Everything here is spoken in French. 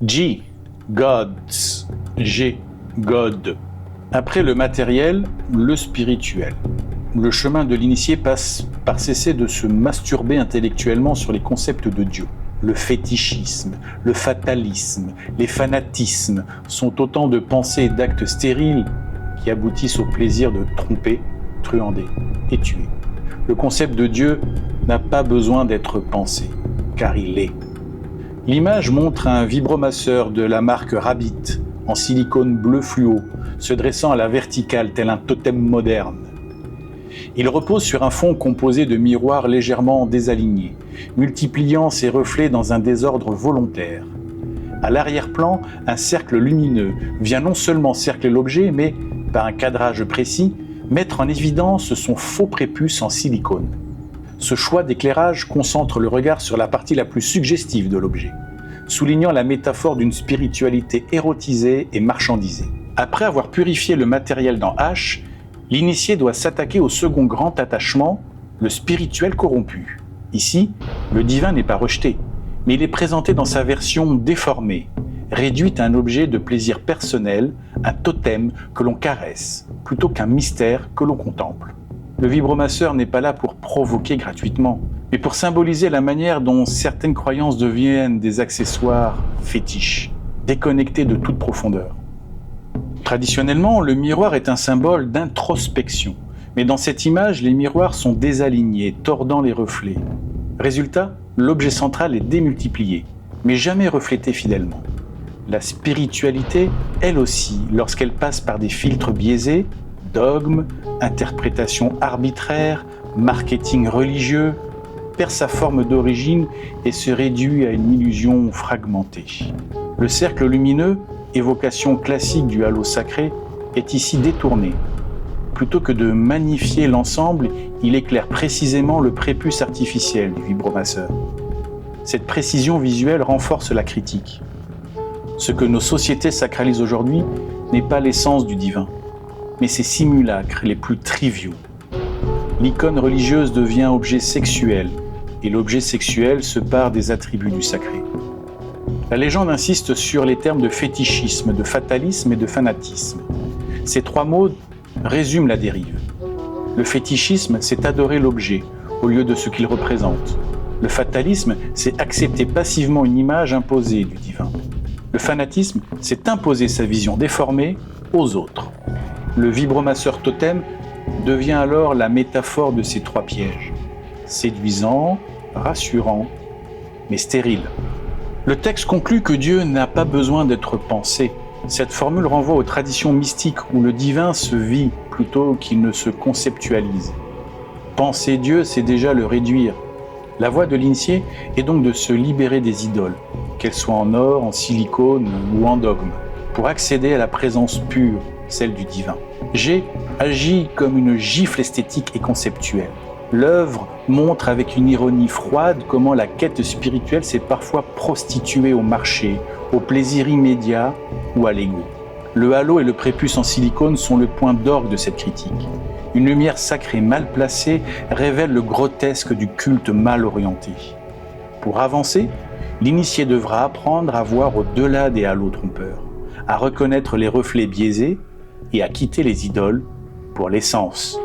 G, gods, G, God. Après le matériel, le spirituel. Le chemin de l'initié passe par cesser de se masturber intellectuellement sur les concepts de Dieu. Le fétichisme, le fatalisme, les fanatismes sont autant de pensées et d'actes stériles qui aboutissent au plaisir de tromper, truander et tuer. Le concept de Dieu n'a pas besoin d'être pensé, car il est. L'image montre un vibromasseur de la marque Rabbit, en silicone bleu fluo, se dressant à la verticale tel un totem moderne. Il repose sur un fond composé de miroirs légèrement désalignés, multipliant ses reflets dans un désordre volontaire. À l'arrière-plan, un cercle lumineux vient non seulement cercler l'objet, mais, par un cadrage précis, mettre en évidence son faux prépuce en silicone. Ce choix d'éclairage concentre le regard sur la partie la plus suggestive de l'objet, soulignant la métaphore d'une spiritualité érotisée et marchandisée. Après avoir purifié le matériel dans H, l'initié doit s'attaquer au second grand attachement, le spirituel corrompu. Ici, le divin n'est pas rejeté, mais il est présenté dans sa version déformée, réduite à un objet de plaisir personnel, un totem que l'on caresse, plutôt qu'un mystère que l'on contemple. Le vibromasseur n'est pas là pour provoquer gratuitement, mais pour symboliser la manière dont certaines croyances deviennent des accessoires fétiches, déconnectés de toute profondeur. Traditionnellement, le miroir est un symbole d'introspection, mais dans cette image, les miroirs sont désalignés, tordant les reflets. Résultat, l'objet central est démultiplié, mais jamais reflété fidèlement. La spiritualité, elle aussi, lorsqu'elle passe par des filtres biaisés, dogmes, interprétations arbitraires, marketing religieux, perd sa forme d'origine et se réduit à une illusion fragmentée. Le cercle lumineux, évocation classique du halo sacré, est ici détourné. Plutôt que de magnifier l'ensemble, il éclaire précisément le prépuce artificiel du vibromasseur. Cette précision visuelle renforce la critique. Ce que nos sociétés sacralisent aujourd'hui n'est pas l'essence du divin, mais ses simulacres les plus triviaux. L'icône religieuse devient objet sexuel, et l'objet sexuel se pare des attributs du sacré. La légende insiste sur les termes de fétichisme, de fatalisme et de fanatisme. Ces trois mots résument la dérive. Le fétichisme, c'est adorer l'objet au lieu de ce qu'il représente. Le fatalisme, c'est accepter passivement une image imposée du divin. Le fanatisme, c'est imposer sa vision déformée aux autres. Le vibromasseur totem devient alors la métaphore de ces trois pièges. Séduisant, rassurant, mais stérile. Le texte conclut que Dieu n'a pas besoin d'être pensé. Cette formule renvoie aux traditions mystiques où le divin se vit plutôt qu'il ne se conceptualise. Penser Dieu, c'est déjà le réduire. La voie de l'initié est donc de se libérer des idoles, qu'elles soient en or, en silicone ou en dogme, pour accéder à la présence pure, celle du divin. G agit comme une gifle esthétique et conceptuelle. L'œuvre montre avec une ironie froide comment la quête spirituelle s'est parfois prostituée au marché, au plaisir immédiat ou à l'ego. Le halo et le prépuce en silicone sont le point d'orgue de cette critique. Une lumière sacrée mal placée révèle le grotesque du culte mal orienté. Pour avancer, l'initié devra apprendre à voir au-delà des halos trompeurs, à reconnaître les reflets biaisés et à quitter les idoles pour l'essence.